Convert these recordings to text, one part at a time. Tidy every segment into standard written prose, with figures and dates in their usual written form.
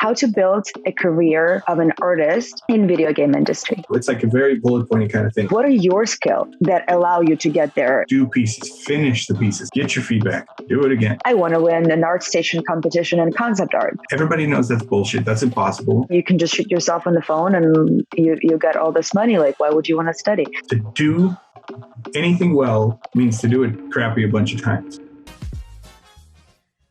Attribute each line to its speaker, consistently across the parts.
Speaker 1: how to build a career of an artist in video game industry.
Speaker 2: It's like a very bullet pointy kind of thing.
Speaker 1: What are your skills that allow you to get there?
Speaker 2: Do pieces, finish the pieces, get your feedback, do it again.
Speaker 1: I want to win an art station competition in concept art.
Speaker 2: Everybody knows that's bullshit. That's impossible.
Speaker 1: You can just shoot yourself on the phone and you get all this money. Like, why would you want to study?
Speaker 2: To do anything well means to do it crappy a bunch of times.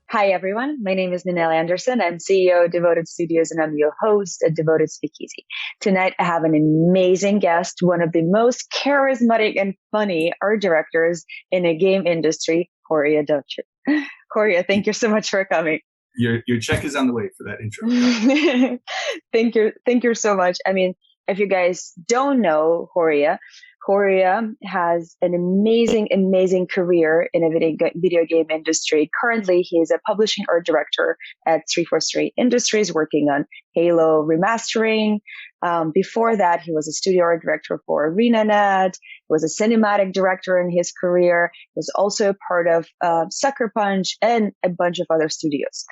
Speaker 1: Hi, everyone. My name is Ninelle Anderson. I'm CEO of Devoted Studios, and I'm your host at Devoted SpeakEasy. Tonight, I have an amazing guest, one of the most charismatic and funny art directors in the game industry, Horia Dociu. Horia, thank you so much for coming.
Speaker 2: Your check is on the way for that intro.
Speaker 1: Thank you so much. I mean, if you guys don't know Horia has an amazing career in a video game industry. Currently, he is a publishing art director at 343 Industries, working on Halo remastering. Before that, he was a studio art director for arenanet. He was a cinematic director in his career. He was also a part of Sucker Punch and a bunch of other studios.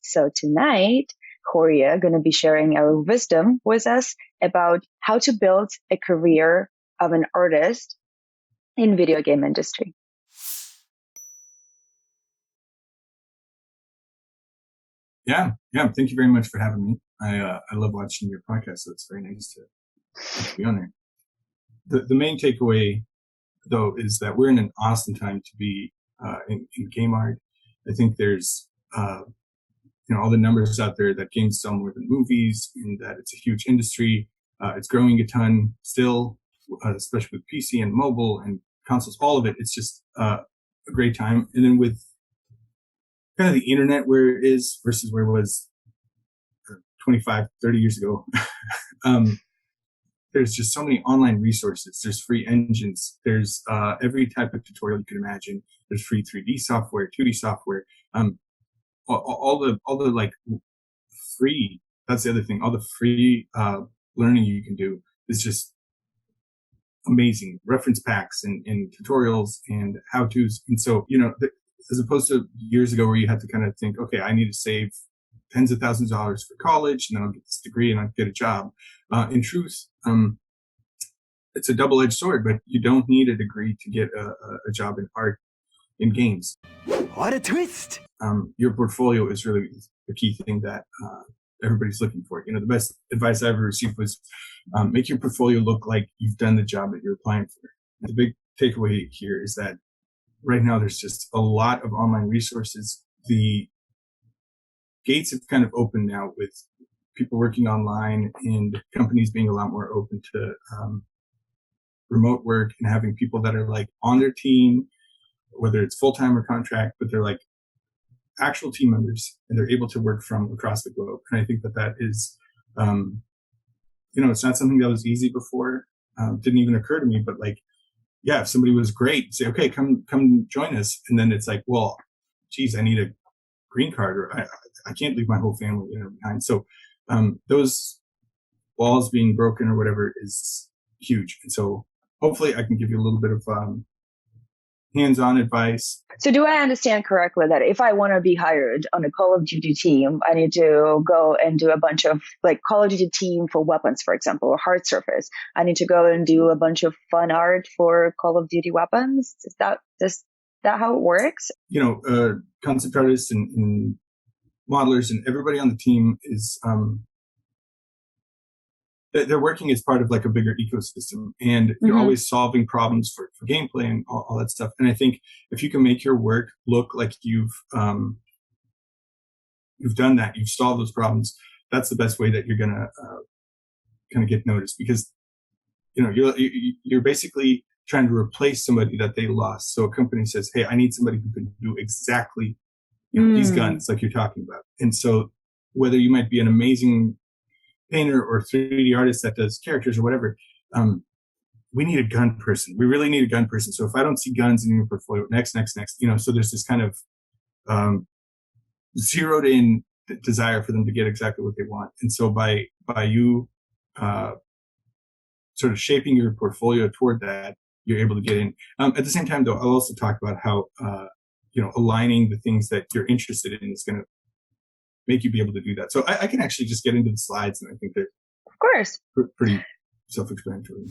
Speaker 1: So tonight, Horia going to be sharing our wisdom with us about how to build a career of an artist in video game industry.
Speaker 2: Yeah. Thank you very much for having me. I love watching your podcast, so it's very nice to be on there. The main takeaway, though, is that we're in an awesome time to be in game art. I think there's all the numbers out there that games sell more than movies, and that it's a huge industry. It's growing a ton still. Especially with PC and mobile and consoles, all of it, it's just a great time. And then with kind of the internet where it is versus where it was 25, 30 years ago, there's just so many online resources. There's free engines. There's every type of tutorial you can imagine. There's free 3D software, 2D software, all the like free, that's the other thing, all the free learning you can do is just amazing. Reference packs and tutorials and how-tos. And so, as opposed to years ago where you had to kind of think, okay, I need to save tens of thousands of dollars for college and then I'll get this degree and I'll get a job. In truth, it's a double-edged sword, but you don't need a degree to get a job in art in games.
Speaker 3: What a twist!
Speaker 2: Your portfolio is really the key thing that everybody's looking for. The best advice I ever received was make your portfolio look like you've done the job that you're applying for. The big takeaway here is that right now there's just a lot of online resources. The gates have kind of opened now with people working online and companies being a lot more open to remote work and having people that are like on their team, whether it's full-time or contract, but they're like actual team members and they're able to work from across the globe. And I think that is, it's not something that was easy before. Didn't even occur to me, but like, yeah, if somebody was great, say, okay, come join us. And then it's like, well, geez, I need a green card or I can't leave my whole family behind. So, those walls being broken or whatever is huge. And so hopefully I can give you a little bit of, hands-on advice.
Speaker 1: So do I understand correctly that if I want to be hired on a Call of Duty team, I need to go and do a bunch of like Call of Duty team for weapons, for example, or hard surface. I need to go and do a bunch of fun art for Call of Duty weapons. Is that how it works?
Speaker 2: Concept artists and modelers and everybody on the team is, they're working as part of like a bigger ecosystem, and you're always solving problems for gameplay and all that stuff. And I think if you can make your work look like you've done that, you've solved those problems, that's the best way that you're gonna kind of get noticed, because you're basically trying to replace somebody that they lost. So a company says, hey, I need somebody who can do exactly these guns like you're talking about. And so whether you might be an amazing painter or 3D artist that does characters or whatever, we need a gun person. We really need a gun person. So if I don't see guns in your portfolio, next, so there's this kind of zeroed in desire for them to get exactly what they want. And so by you sort of shaping your portfolio toward that, you're able to get in. At the same time, though, I'll also talk about how aligning the things that you're interested in is going to make you be able to do that. So I can actually just get into the slides, and I think they're
Speaker 1: Of course.
Speaker 2: pretty self-explanatory.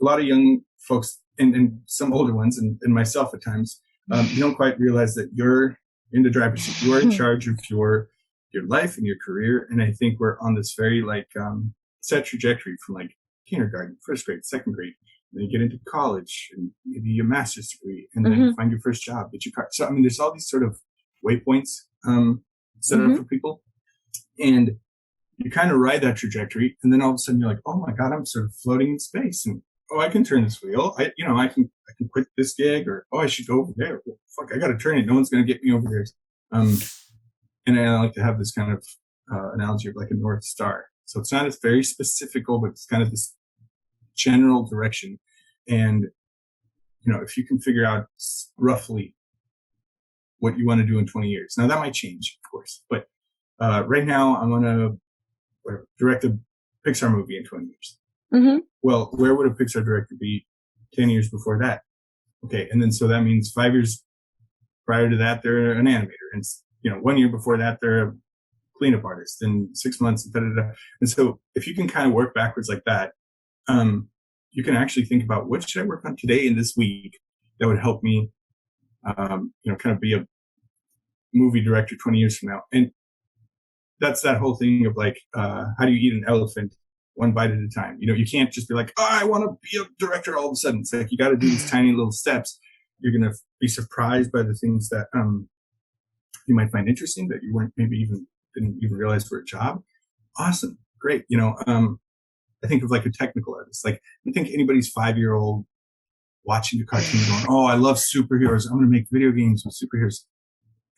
Speaker 2: A lot of young folks and some older ones and myself at times, you don't quite realize that you're in the driver's seat. You're in charge of your life and your career. And I think we're on this very set trajectory from like kindergarten, first grade, second grade. And then you get into college and maybe a master's degree, and then you find your first job, get your car. So, I mean, there's all these sort of waypoints set up for people. And you kind of ride that trajectory. And then all of a sudden you're like, oh my God, I'm sort of floating in space. And oh, I can turn this wheel. I can quit this gig, or oh, I should go over there. Well, fuck, I got to turn it. No one's going to get me over there. And I like to have this kind of analogy of like a North Star. So it's not as very specific goal, but it's kind of this general direction. And, if you can figure out roughly what you want to do in 20 years. Now that might change, of course, but right now I want to direct a Pixar movie in 20 years. Well, where would a Pixar director be 10 years before that? Okay. And then, so that means 5 years prior to that, they're an animator. And, 1 year before that, they're a cleanup artist, and 6 months. And so if you can kind of work backwards like that, you can actually think about what should I work on today in this week that would help me, kind of be a movie director 20 years from now. And that's that whole thing of like, how do you eat an elephant one bite at a time? You can't just be like, oh, I want to be a director all of a sudden. It's like, you got to do these tiny little steps. You're going to be surprised by the things that, you might find interesting that you didn't even realize were a job. Awesome. Great. I think of like a technical artist. Like, I think anybody's 5-year-old watching a cartoon going, oh, I love superheroes. I'm going to make video games with superheroes.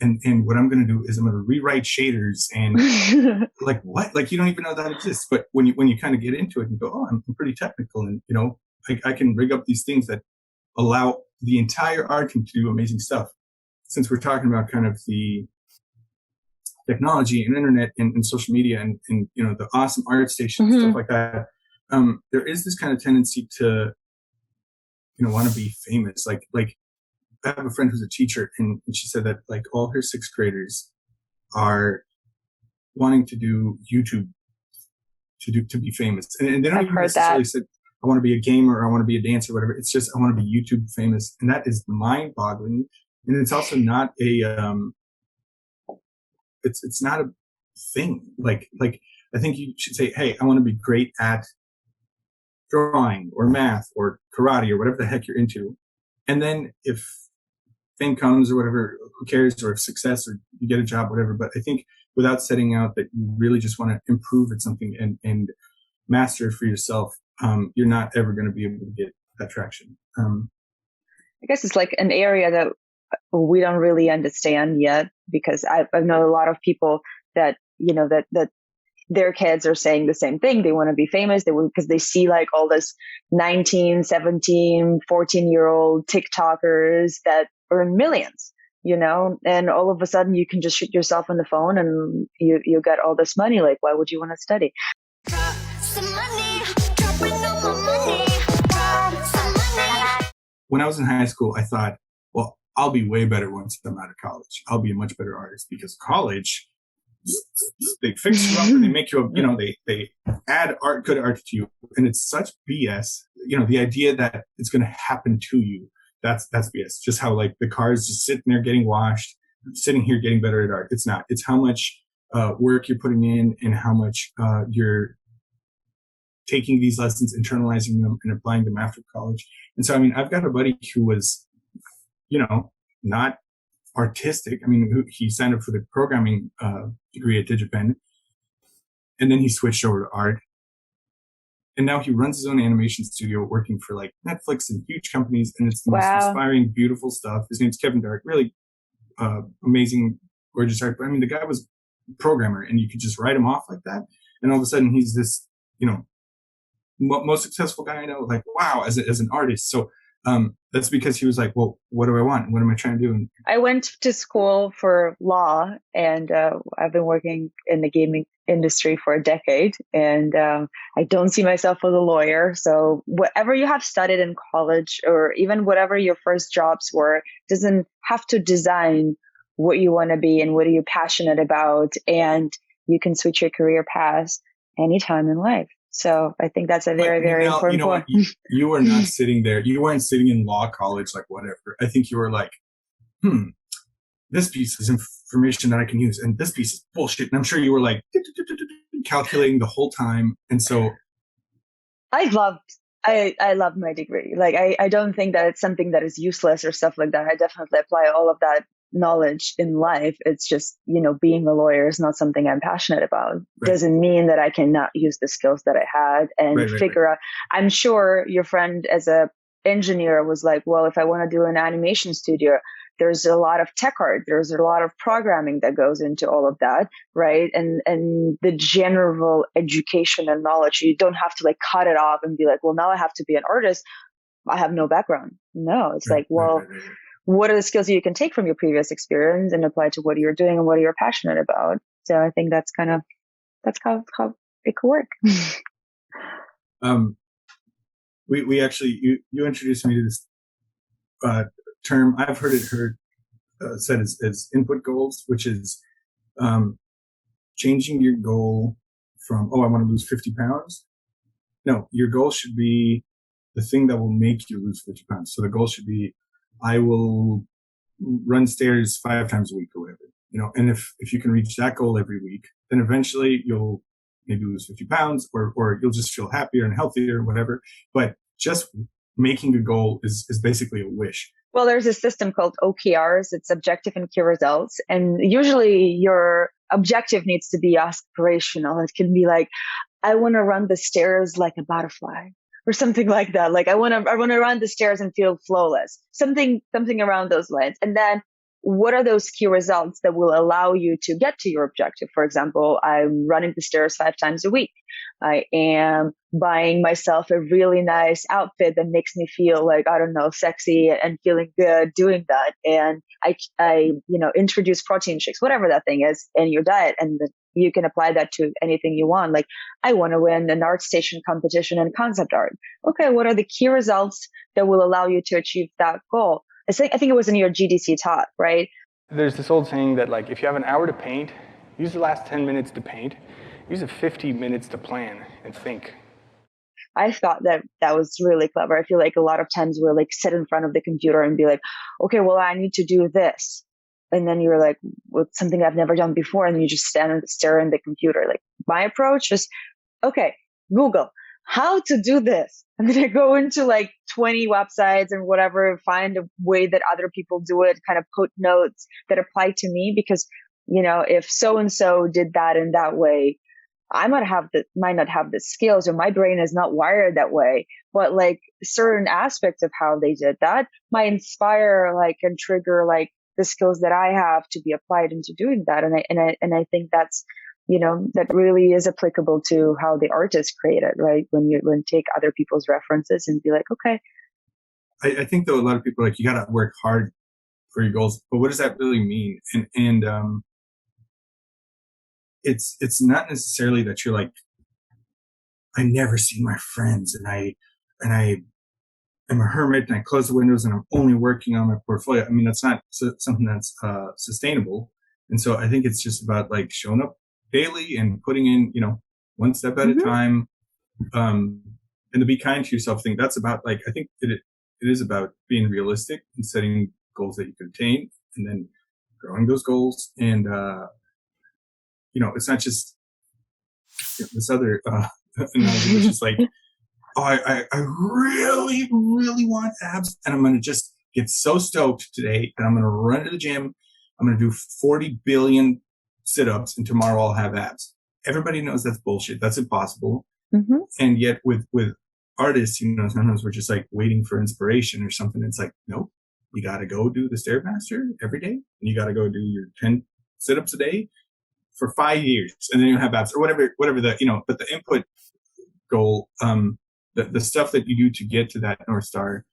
Speaker 2: And what I'm going to do is I'm going to rewrite shaders and like what? Like, you don't even know that exists. But when you kind of get into it and go, oh, I'm pretty technical, and I can rig up these things that allow the entire art team to do amazing stuff. Since we're talking about kind of the technology and internet and social media and the awesome art stations, stuff like that, there is this kind of tendency to want to be famous. Like I have a friend who's a teacher, and she said that like all her sixth graders are wanting to do YouTube to be famous, and they don't even necessarily say I want to be a gamer or I want to be a dancer or whatever. It's just I want to be YouTube famous, and that is mind-boggling. And it's also not a it's not a thing. Like I think you should say, hey, I want to be great at drawing or math or karate or whatever the heck you're into, and then if fame comes or whatever, who cares, or success, or you get a job, whatever. But I think without setting out that you really just want to improve at something and master it for yourself, you're not ever going to be able to get that traction.
Speaker 1: I guess it's like an area that we don't really understand yet, because I know a lot of people that, that their kids are saying the same thing. They want to be famous. Because they see like all this 19, 17, 14-year-old TikTokers that earn millions, and all of a sudden you can just shoot yourself on the phone and you get all this money. Like, why would you want to study?
Speaker 2: When I was in high school, I thought, well, I'll be way better once I'm out of college. I'll be a much better artist, because college, they fix you up and they make you, they add good art to you. And it's such BS. The idea that it's going to happen to you, that's BS. Just how like the car is just sitting there getting washed, sitting here getting better at art. It's not. It's how much work you're putting in and how much you're taking these lessons, internalizing them, and applying them after college. And so, I mean, I've got a buddy who was, not artistic. I mean, he signed up for the programming degree at DigiPen, and then he switched over to art. And now he runs his own animation studio, working for like Netflix and huge companies. And it's the most inspiring, beautiful stuff. His name's Kevin Dark. Really amazing, gorgeous art. But I mean, the guy was a programmer, and you could just write him off like that. And all of a sudden he's this, most successful guy I know, like, wow, as an artist. So that's because he was like, well, what do I want? What am I trying to do? And
Speaker 1: I went to school for law, and I've been working in the gaming industry for a decade, and I don't see myself as a lawyer. So whatever you have studied in college, or even whatever your first jobs were, doesn't have to design what you want to be and what are you passionate about, and you can switch your career paths anytime in life. So I think that's a very, very important point.
Speaker 2: You were not sitting there. You weren't sitting in law college, like whatever. I think you were like, this piece is information that I can use, and this piece is bullshit. And I'm sure you were like calculating the whole time. And so
Speaker 1: I love my degree. Like, I don't think that it's something that is useless or stuff like that. I definitely apply all of that knowledge in life. It's just, being a lawyer is not something I'm passionate about.
Speaker 2: Right.
Speaker 1: Doesn't mean that I cannot use the skills that I had and figure out. I'm sure your friend as a engineer was like, well, if I want to do an animation studio, there's a lot of tech art, there's a lot of programming that goes into all of that, right? And the general education and knowledge, you don't have to like cut it off and be like, well, now I have to be an artist. I have no background. No, it's like, well, what are the skills that you can take from your previous experience and apply to what you're doing and what you're passionate about? So I think that's how it could work.
Speaker 2: We actually, you introduced me to this term. I've heard it said as input goals, which is changing your goal from, I want to lose 50 pounds. No, your goal should be the thing that will make you lose 50 pounds. So the goal should be, I will run stairs 5 times a week or whatever, and if you can reach that goal every week, then eventually you'll maybe lose 50 pounds or you'll just feel happier and healthier or whatever. But just making a goal is basically a wish.
Speaker 1: Well, there's a system called OKRs. It's objective and key results. And usually your objective needs to be aspirational. It can be like, I want to run the stairs like a butterfly or something like that. Like I want to run the stairs and feel flawless, something around those lines. And then what are those key results that will allow you to get to your objective? For example, I'm running the stairs 5 times a week. I am buying myself a really nice outfit that makes me feel like, I don't know, sexy and feeling good doing that. And I introduce protein shakes, whatever that thing is in your diet. And you can apply that to anything you want. Like, I want to win an art station competition in concept art. Okay, what are the key results that will allow you to achieve that goal? I think it was in your GDC talk, right?
Speaker 4: There's this old saying that, like, if you have an hour to paint, use the last 10 minutes to paint, use the 50 minutes to plan and think.
Speaker 1: I thought that was really clever. I feel like a lot of times we're like sit in front of the computer and be like, okay, well, I need to do this. And then you're like, well, it's something I've never done before. And you just stand and stare in the computer. Like, my approach is, okay, Google, how to do this. And then I go into like 20 websites and whatever, find a way that other people do it, kind of put notes that apply to me. Because, if so-and-so did that in that way, I might not have the skills, or my brain is not wired that way. But like certain aspects of how they did that might inspire and trigger the skills that I have to be applied into doing that. And I think that's, that really is applicable to how the artist created, right? When you take other people's references and be like, okay.
Speaker 2: I think though, a lot of people are like, you got to work hard for your goals, but what does that really mean? And it's not necessarily that you're like, I never see my friends and I am a hermit and I close the windows and I'm only working on my portfolio. I mean, that's not something that's sustainable. And so I think it's just about like showing up daily and putting in, one step at a time, and to be kind to yourself. I think that's about I think it is about being realistic and setting goals that you can attain, and then growing those goals. And it's not just this other analogy, which is like, I really, really want abs, and I'm going to just get so stoked today that I'm going to run to the gym. I'm going to do 40 billion sit-ups, and tomorrow I'll have abs. Everybody knows that's bullshit. That's impossible. Mm-hmm. And yet with artists, sometimes we're just like waiting for inspiration or something. It's like, nope, you got to go do the Stairmaster every day, and you got to go do your 10 sit-ups a day for 5 years, and then you'll have abs, or whatever the, but the input goal, the stuff that you do to get to that North Star,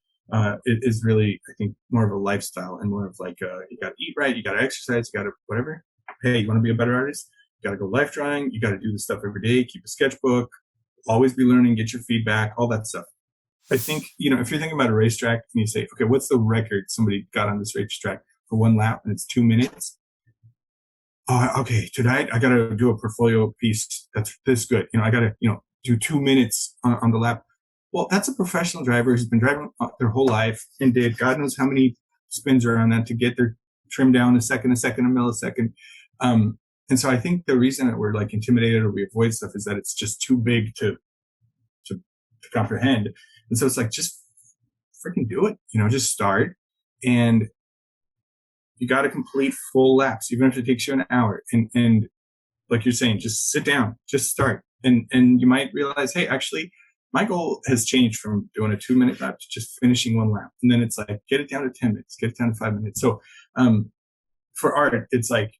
Speaker 2: is really, I think, more of a lifestyle and more of like, you got to eat right, you got to exercise, you got to whatever. Hey, you want to be a better artist? You got to go life drawing. You got to do this stuff every day. Keep a sketchbook. Always be learning. Get your feedback. All that stuff. I think, if you're thinking about a racetrack and you say, okay, what's the record somebody got on this racetrack for one lap and it's 2 minutes. Oh, okay, tonight I got to do a portfolio piece that's this good. I got to, do 2 minutes on the lap. Well, that's a professional driver who's been driving their whole life and did God knows how many spins are on that to get their trim down a millisecond. And so I think the reason that we're like intimidated or we avoid stuff is that it's just too big to comprehend. And so it's like, just freaking do it, just start. And you got to complete full laps, even if it takes you an hour. And like you're saying, just sit down, just start. And you might realize, hey, actually, my goal has changed from doing a 2-minute lap to just finishing one lap. And then it's like, get it down to 10 minutes, get it down to 5 minutes. So for art, it's like,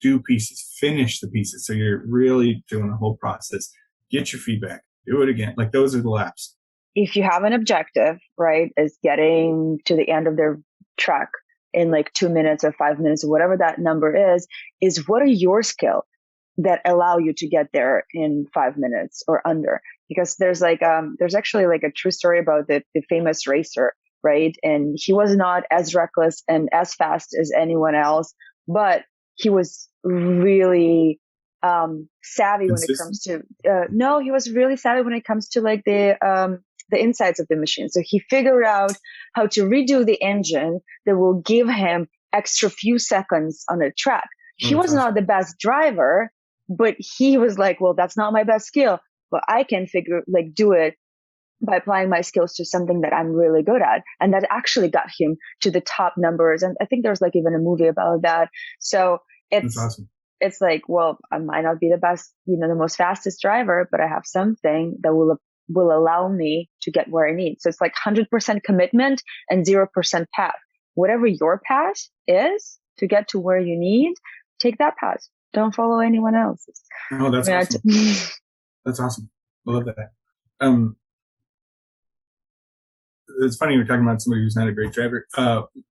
Speaker 2: do pieces, finish the pieces. So you're really doing the whole process. Get your feedback, do it again. Like those are the laps.
Speaker 1: If you have an objective, right, is getting to the end of their track in like 2 minutes or 5 minutes or whatever that number is what are your skills that allow you to get there in 5 minutes or under? Because there's actually like a true story about the famous racer, right? And he was not as reckless and as fast as anyone else, but he was really savvy when it comes to he was really savvy when it comes to like the insides of the machine. So he figured out how to redo the engine that will give him extra few seconds on a track. He was not the best driver, but he was like, well, that's not my best skill, but I can do it by applying my skills to something that I'm really good at. And that actually got him to the top numbers. And I think there's like even a movie about that. So it's awesome. It's like, well, I might not be the best, the most fastest driver, but I have something that will allow me to get where I need. So it's like 100% commitment and 0% path. Whatever your path is to get to where you need, take that path. Don't follow anyone else's.
Speaker 2: Oh, that's awesome. That's awesome. I love that. It's funny we're talking about somebody who's not a great driver.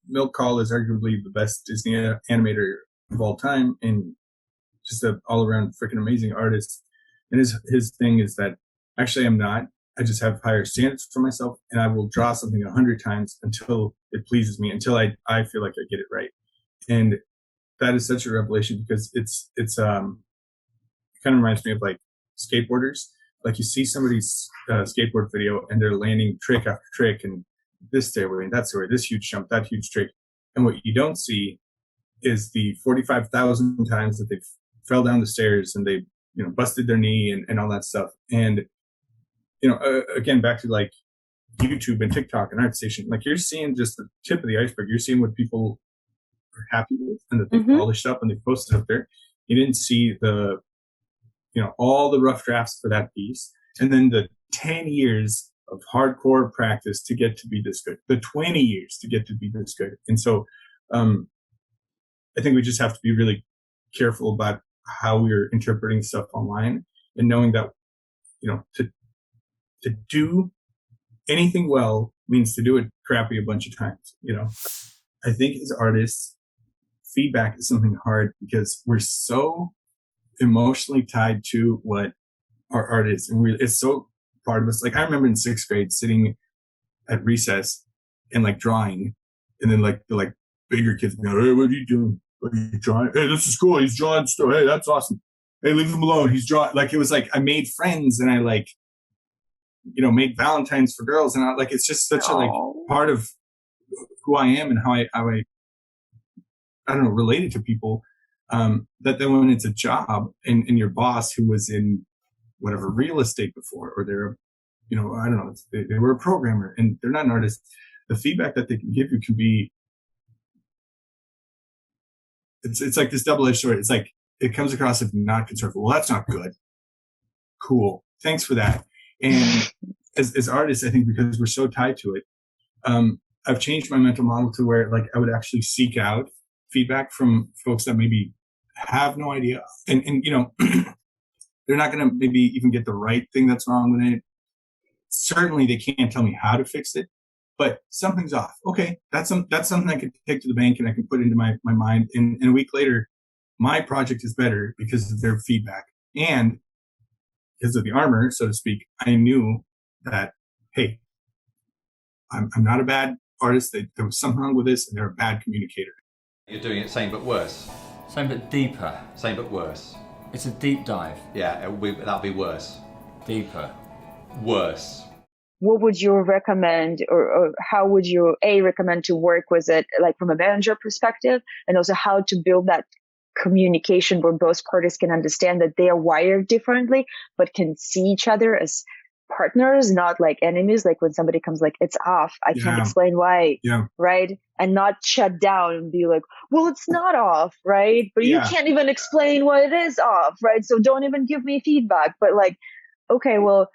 Speaker 2: Milton Kahl is arguably the best Disney animator of all time and just an all-around freaking amazing artist. And his thing is that actually I'm not. I just have higher standards for myself, and I will draw something 100 times until it pleases me, until I feel like I get it right. And that is such a revelation because it's kind of reminds me of like skateboarders. Like you see somebody's skateboard video and they're landing trick after trick and this stairway and that stairway, this huge jump, that huge trick. And what you don't see is the 45,000 times that they fell down the stairs and they, busted their knee and all that stuff. And, again, back to like YouTube and TikTok and ArtStation, like you're seeing just the tip of the iceberg. You're seeing what people are happy with and that they've polished up and they've posted up there. You didn't see the, all the rough drafts for that piece. And then the 10 years of hardcore practice to get to be this good, the 20 years to get to be this good. And so, I think we just have to be really careful about how we're interpreting stuff online and knowing that, to do anything well means to do it crappy a bunch of times. I think as artists, feedback is something hard because we're so emotionally tied to what our art is. And it's so part of us. Like I remember in 6th grade sitting at recess and like drawing and then like the bigger kids be like, hey, what are you doing? What are you drawing? Hey, this is cool. He's drawing stuff. Hey, that's awesome. Hey, leave him alone. He's drawing. Like it was like I made friends and I made Valentines for girls and it's just such a part of who I am and how I don't know, related to people. That then when it's a job and your boss who was in whatever real estate before, or they're, I don't know, they were a programmer and they're not an artist, the feedback that they can give you can be, it's like this double-edged sword. It's like, it comes across as not constructive. Well, that's not good. Cool. Thanks for that. And as artists, I think because we're so tied to it, I've changed my mental model to where like I would actually seek out feedback from folks that maybe have no idea. And they're not going to maybe even get the right thing that's wrong with it. Certainly they can't tell me how to fix it, but something's off. Okay. That's something I could take to the bank and I can put into my mind. And a week later, my project is better because of their feedback. And because of the armor, so to speak, I knew that, hey, I'm not a bad artist that there was something wrong with this and they're a bad communicator.
Speaker 5: You're doing it same but worse.
Speaker 3: Same but deeper.
Speaker 5: Same but worse.
Speaker 3: It's a deep dive.
Speaker 5: Yeah, that'll be worse.
Speaker 3: Deeper.
Speaker 5: Worse.
Speaker 1: What would you recommend, or how would you recommend to work with it, like from a manager perspective, and also how to build that communication where both parties can understand that they are wired differently, but can see each other as partners, not like enemies. Like when somebody comes like, it's off, I can't explain why, right? And not shut down and be like, well, it's not off, right? But you can't even explain why it is off, right? So don't even give me feedback. But like, okay, well,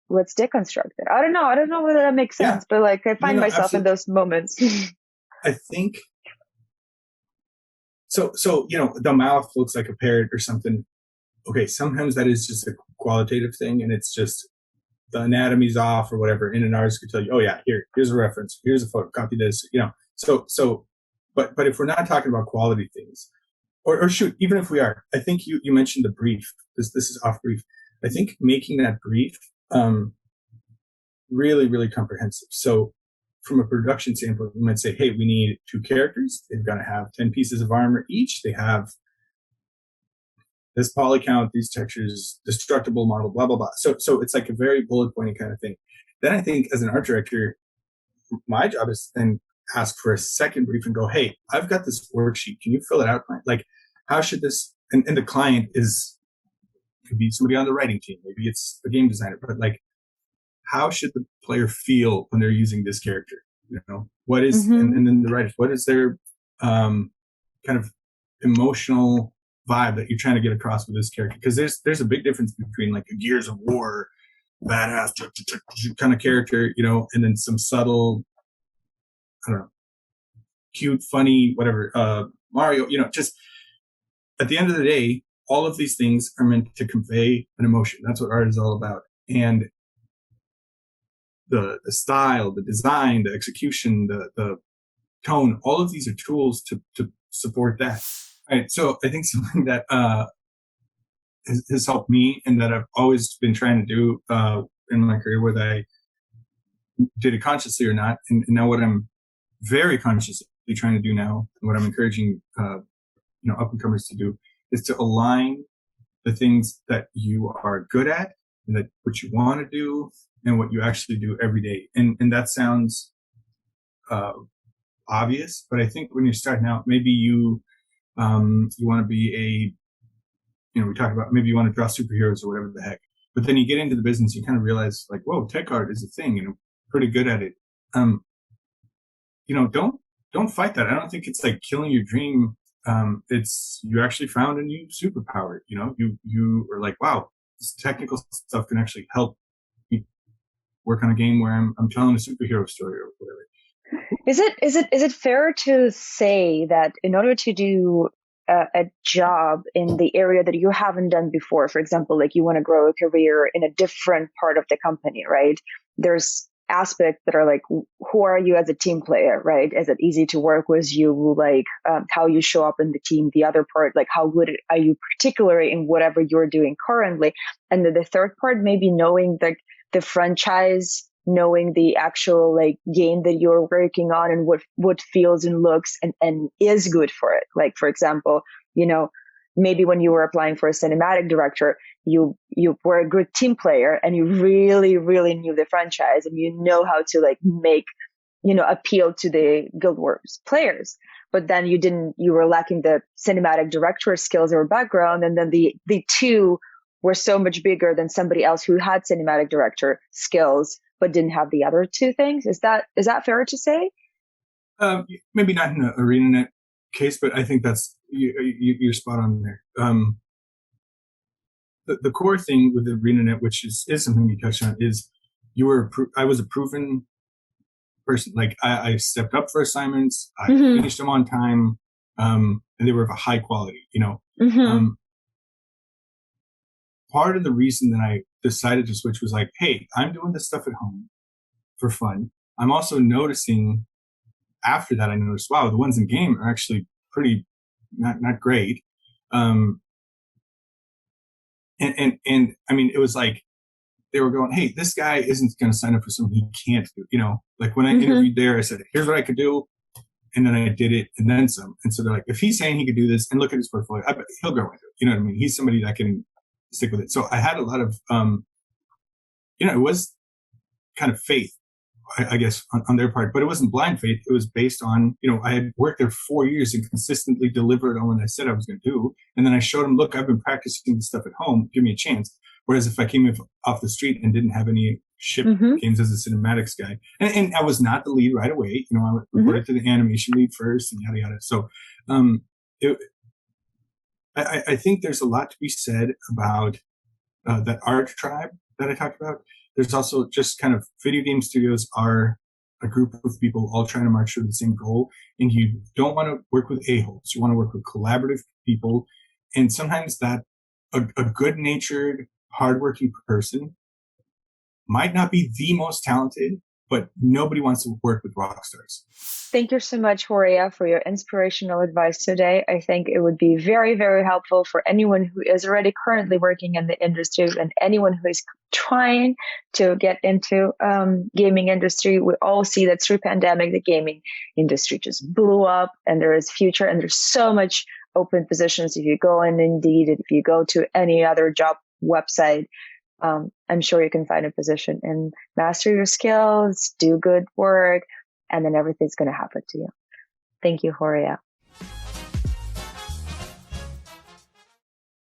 Speaker 1: let's deconstruct it. I don't know whether that makes sense, but like I find myself absolutely. In those moments.
Speaker 2: I think so, the mouth looks like a parrot or something. Okay, sometimes that is just a qualitative thing, and it's just the anatomy's off or whatever. And an artist could tell you, oh yeah, here's a reference, here's a photo, copy this, but if we're not talking about quality things, or shoot, even if we are, I think you mentioned the brief. This is off brief. I think making that brief really, really comprehensive. So from a production standpoint, we might say, hey, we need 2 characters. They've got to have 10 pieces of armor each. They have this poly count, these textures, destructible model, blah, blah, blah. So it's like a very bullet pointy kind of thing. Then I think as an art director, my job is then ask for a second brief and go, hey, I've got this worksheet. Can you fill it out? Like, how should this, and the client could be somebody on the writing team. Maybe it's a game designer, but like, how should the player feel when they're using this character? What is, and then the writers, what is their kind of emotional vibe that you're trying to get across with this character? Because there's a big difference between like a Gears of War badass kind of character, and then some subtle, I don't know, cute, funny, whatever, Mario, just at the end of the day, all of these things are meant to convey an emotion. That's what art is all about. And the style, the design, the execution, the tone, all of these are tools to support that. Right. So I think something that has helped me and that I've always been trying to do in my career, whether I did it consciously or not, and now what I'm very consciously trying to do now, and what I'm encouraging up and comers to do, is to align the things that you are good at and that what you want to do and what you actually do every day. And that sounds obvious, but I think when you're starting out, maybe you want to be we talk about maybe you want to draw superheroes or whatever the heck, but then you get into the business, you kind of realize like, whoa, tech art is a thing, and I'm pretty good at it. Don't fight that. I don't think it's like killing your dream. It's you actually found a new superpower. You are like, wow, this technical stuff can actually help me work on a game where I'm telling a superhero story or whatever.
Speaker 1: Is it fair to say that in order to do a job in the area that you haven't done before, for example, like you want to grow a career in a different part of the company, right? There's aspects that are like, who are you as a team player, right? Is it easy to work with you? Like how you show up in the team. The other part, like how good are you particularly in whatever you're doing currently? And then the third part, maybe knowing the franchise, knowing the actual like game that you're working on and what feels and looks and is good for it. Like, for example, maybe when you were applying for a cinematic director, you were a good team player and you really, really knew the franchise and you know how to like make, appeal to the Guild Wars players. But then you were lacking the cinematic director skills or background. And then the two were so much bigger than somebody else who had cinematic director skills, but didn't have the other two things. Is that fair to say?
Speaker 2: Maybe not in an arenanet case, but I think that's you're spot on there. The core thing with the arenanet, which is something you touched on, is I was a proven person. Like I stepped up for assignments, I finished them on time, and they were of a high quality. Part of the reason that I decided to switch was like, hey, I'm doing this stuff at home for fun. I'm also noticing after that, I noticed, wow, the ones in game are actually pretty not great. And I mean, it was like they were going, hey, this guy isn't going to sign up for something he can't do. Like when I interviewed there, I said, here's what I could do. And then I did it and then some. And so they're like, if he's saying he could do this and look at his portfolio, I bet he'll grow into it. You know what I mean? He's somebody that can stick with it. So I had a lot of, it was kind of faith, I guess, on their part, but it wasn't blind faith. It was based on, I had worked there 4 years and consistently delivered on what I said I was going to do. And then I showed them, look, I've been practicing this stuff at home. Give me a chance. Whereas if I came off the street and didn't have any ship games as a cinematics guy, and I was not the lead right away, I reported to the animation lead first and yada, yada. So, I think there's a lot to be said about that art tribe that I talked about. There's also just kind of video game studios are a group of people all trying to march toward the same goal. And you don't want to work with a-holes. You want to work with collaborative people. And sometimes that a good-natured, hardworking person might not be the most talented, but nobody wants to work with rock stars.
Speaker 1: Thank you so much, Horia, for your inspirational advice today. I think it would be very, very helpful for anyone who is already currently working in the industry and anyone who is trying to get into gaming industry. We all see that through pandemic, the gaming industry just blew up and there is future and there's so much open positions. If you go on Indeed, if you go to any other job website, I'm sure you can find a position and master your skills, do good work, and then everything's going to happen to you. Thank you, Horia.